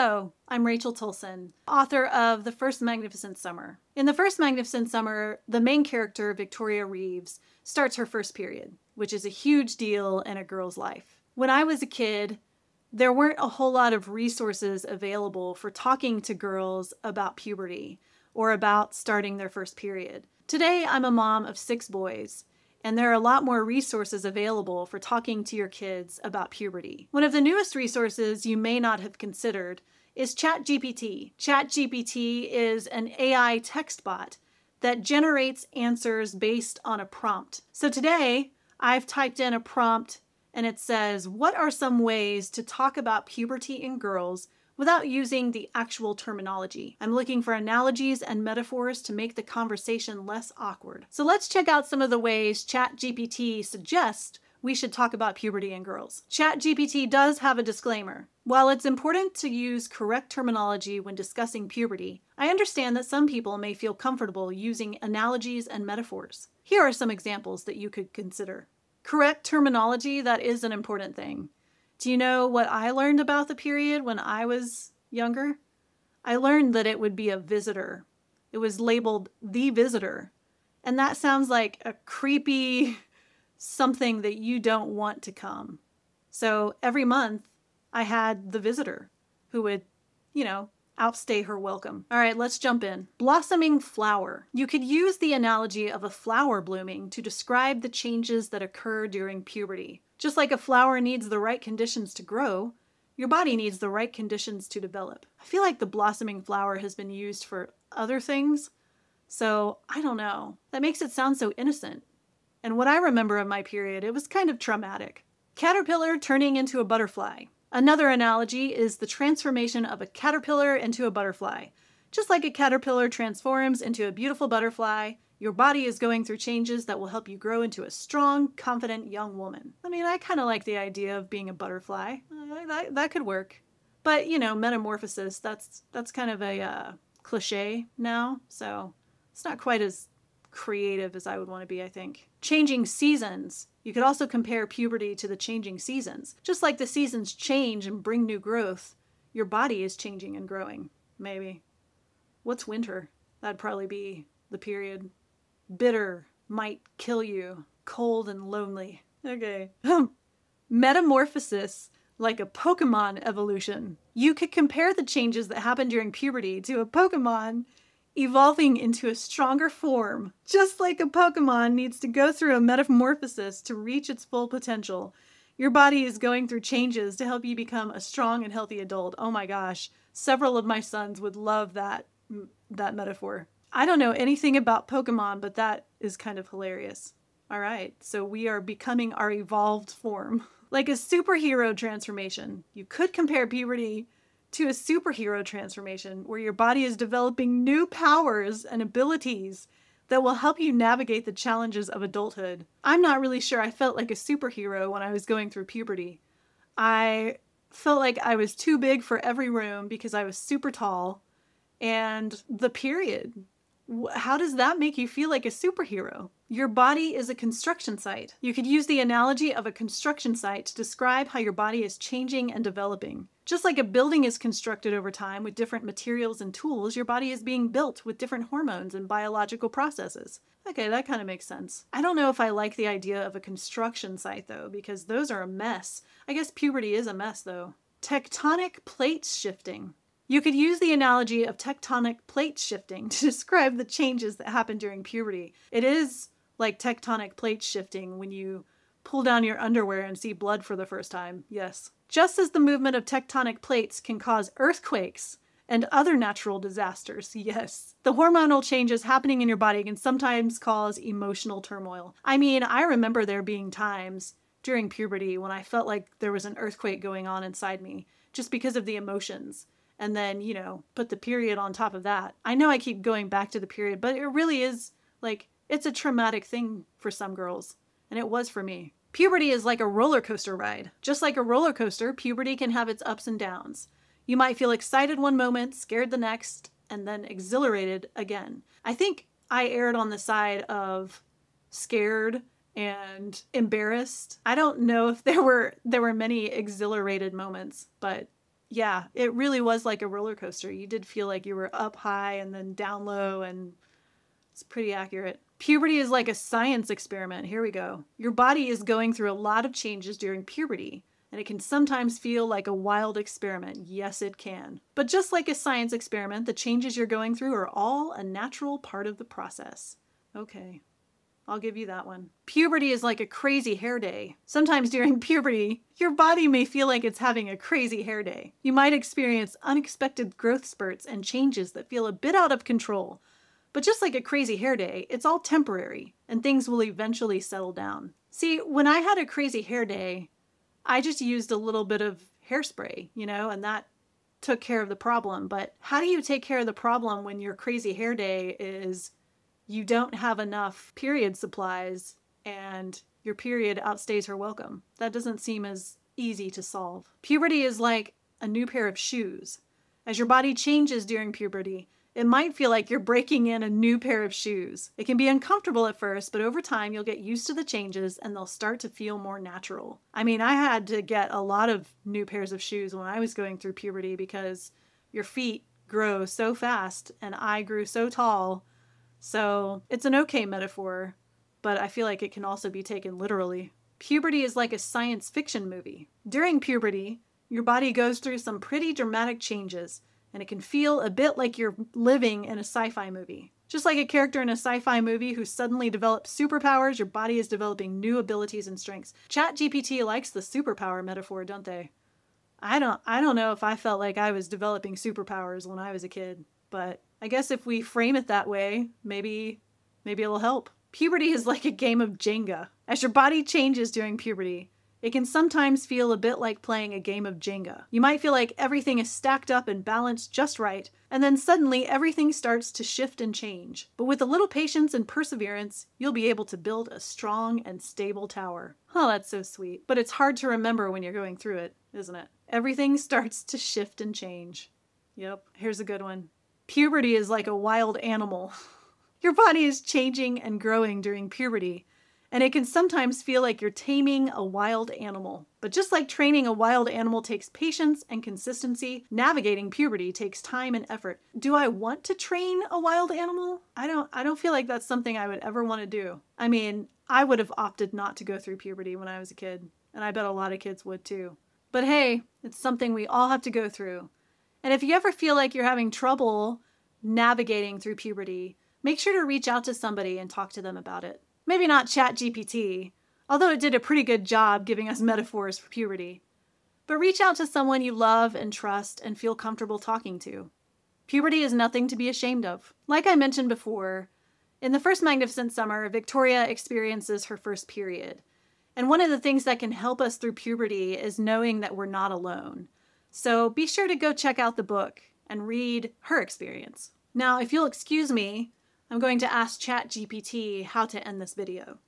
Hello, I'm Rachel Tolson, author of The First Magnificent Summer. In The First Magnificent Summer, the main character, Victoria Reeves, starts her first period, which is a huge deal in a girl's life. When I was a kid, there weren't a whole lot of resources available for talking to girls about puberty or about starting their first period. Today, I'm a mom of 6 boys, and there are a lot more resources available for talking to your kids about puberty. One of the newest resources you may not have considered is Chat GPT. Chat GPT is an AI text bot that generates answers based on a prompt. So today, I've typed in a prompt and it says, what are some ways to talk about puberty in girls without using the actual terminology? I'm looking for analogies and metaphors to make the conversation less awkward. So let's check out some of the ways ChatGPT suggests we should talk about puberty in girls. ChatGPT does have a disclaimer. While it's important to use correct terminology when discussing puberty, I understand that some people may feel comfortable using analogies and metaphors. Here are some examples that you could consider. Correct terminology, that is an important thing. Do you know what I learned about the period when I was younger? I learned that it would be a visitor. It was labeled the visitor. And that sounds like a creepy something that you don't want to come. So every month I had the visitor who would, outstay her welcome. All right, let's jump in. Blossoming flower. You could use the analogy of a flower blooming to describe the changes that occur during puberty. Just like a flower needs the right conditions to grow, your body needs the right conditions to develop. I feel like the blossoming flower has been used for other things, so I don't know. That makes it sound so innocent. And what I remember of my period, it was kind of traumatic. Caterpillar turning into a butterfly. Another analogy is the transformation of a caterpillar into a butterfly. Just like a caterpillar transforms into a beautiful butterfly, your body is going through changes that will help you grow into a strong, confident young woman. I mean, I kind of like the idea of being a butterfly. That could work. But, metamorphosis, that's kind of a cliche now, so it's not quite as creative as I would want to be, I think. Changing seasons. You could also compare puberty to the changing seasons. Just like the seasons change and bring new growth, your body is changing and growing, maybe. What's winter? That'd probably be the period. Bitter, might kill you, cold and lonely. Okay. Metamorphosis, like a Pokemon evolution. You could compare the changes that happen during puberty to a Pokemon evolving into a stronger form. Just like a Pokemon needs to go through a metamorphosis to reach its full potential, your body is going through changes to help you become a strong and healthy adult. Oh my gosh, several of my sons would love that metaphor. I don't know anything about Pokemon, but that is kind of hilarious. All right, so we are becoming our evolved form. Like a superhero transformation. You could compare puberty to a superhero transformation where your body is developing new powers and abilities that will help you navigate the challenges of adulthood. I'm not really sure I felt like a superhero when I was going through puberty. I felt like I was too big for every room because I was super tall. And the period, how does that make you feel like a superhero? Your body is a construction site. You could use the analogy of a construction site to describe how your body is changing and developing. Just like a building is constructed over time with different materials and tools, your body is being built with different hormones and biological processes. Okay, that kind of makes sense. I don't know if I like the idea of a construction site though, because those are a mess. I guess puberty is a mess though. Tectonic plates shifting. You could use the analogy of tectonic plate shifting to describe the changes that happen during puberty. It is like tectonic plate shifting when you pull down your underwear and see blood for the first time, yes. Just as the movement of tectonic plates can cause earthquakes and other natural disasters, yes. The hormonal changes happening in your body can sometimes cause emotional turmoil. I mean, I remember there being times during puberty when I felt like there was an earthquake going on inside me just because of the emotions. And then, put the period on top of that. I know I keep going back to the period, but it really is it's a traumatic thing for some girls. And it was for me. Puberty is like a roller coaster ride. Just like a roller coaster, puberty can have its ups and downs. You might feel excited one moment, scared the next, and then exhilarated again. I think I erred on the side of scared and embarrassed. I don't know if there were many exhilarated moments, but yeah, it really was like a roller coaster. You did feel like you were up high and then down low, and it's pretty accurate. Puberty is like a science experiment. Here we go. Your body is going through a lot of changes during puberty, and it can sometimes feel like a wild experiment. Yes, it can. But just like a science experiment, the changes you're going through are all a natural part of the process. Okay, I'll give you that one. Puberty is like a crazy hair day. Sometimes during puberty, your body may feel like it's having a crazy hair day. You might experience unexpected growth spurts and changes that feel a bit out of control. But just like a crazy hair day, it's all temporary, and things will eventually settle down. See, when I had a crazy hair day, I just used a little bit of hairspray, and that took care of the problem. But how do you take care of the problem when your crazy hair day is you don't have enough period supplies and your period outstays her welcome? That doesn't seem as easy to solve. Puberty is like a new pair of shoes. As your body changes during puberty, it might feel like you're breaking in a new pair of shoes. It can be uncomfortable at first, but over time you'll get used to the changes and they'll start to feel more natural. I mean, I had to get a lot of new pairs of shoes when I was going through puberty because your feet grow so fast and I grew so tall. So it's an okay metaphor, but I feel like it can also be taken literally. Puberty is like a science fiction movie. During puberty, your body goes through some pretty dramatic changes, and it can feel a bit like you're living in a sci-fi movie. Just like a character in a sci-fi movie who suddenly develops superpowers, your body is developing new abilities and strengths. Chat GPT likes the superpower metaphor, don't they? I don't know if I felt like I was developing superpowers when I was a kid, but I guess if we frame it that way, maybe it'll help. Puberty is like a game of Jenga. As your body changes during puberty, it can sometimes feel a bit like playing a game of Jenga. You might feel like everything is stacked up and balanced just right, and then suddenly everything starts to shift and change. But with a little patience and perseverance, you'll be able to build a strong and stable tower. Oh, that's so sweet. But it's hard to remember when you're going through it, isn't it? Everything starts to shift and change. Yep, here's a good one. Puberty is like a wild animal. Your body is changing and growing during puberty, and it can sometimes feel like you're taming a wild animal. But just like training a wild animal takes patience and consistency, navigating puberty takes time and effort. Do I want to train a wild animal? I don't feel like that's something I would ever want to do. I mean, I would have opted not to go through puberty when I was a kid, and I bet a lot of kids would too. But hey, it's something we all have to go through. And if you ever feel like you're having trouble navigating through puberty, make sure to reach out to somebody and talk to them about it. Maybe not Chat GPT, although it did a pretty good job giving us metaphors for puberty. But reach out to someone you love and trust and feel comfortable talking to. Puberty is nothing to be ashamed of. Like I mentioned before, in the first Magnificent Summer, Victoria experiences her first period. And one of the things that can help us through puberty is knowing that we're not alone. So be sure to go check out the book and read her experience. Now, if you'll excuse me, I'm going to ask Chat GPT how to end this video.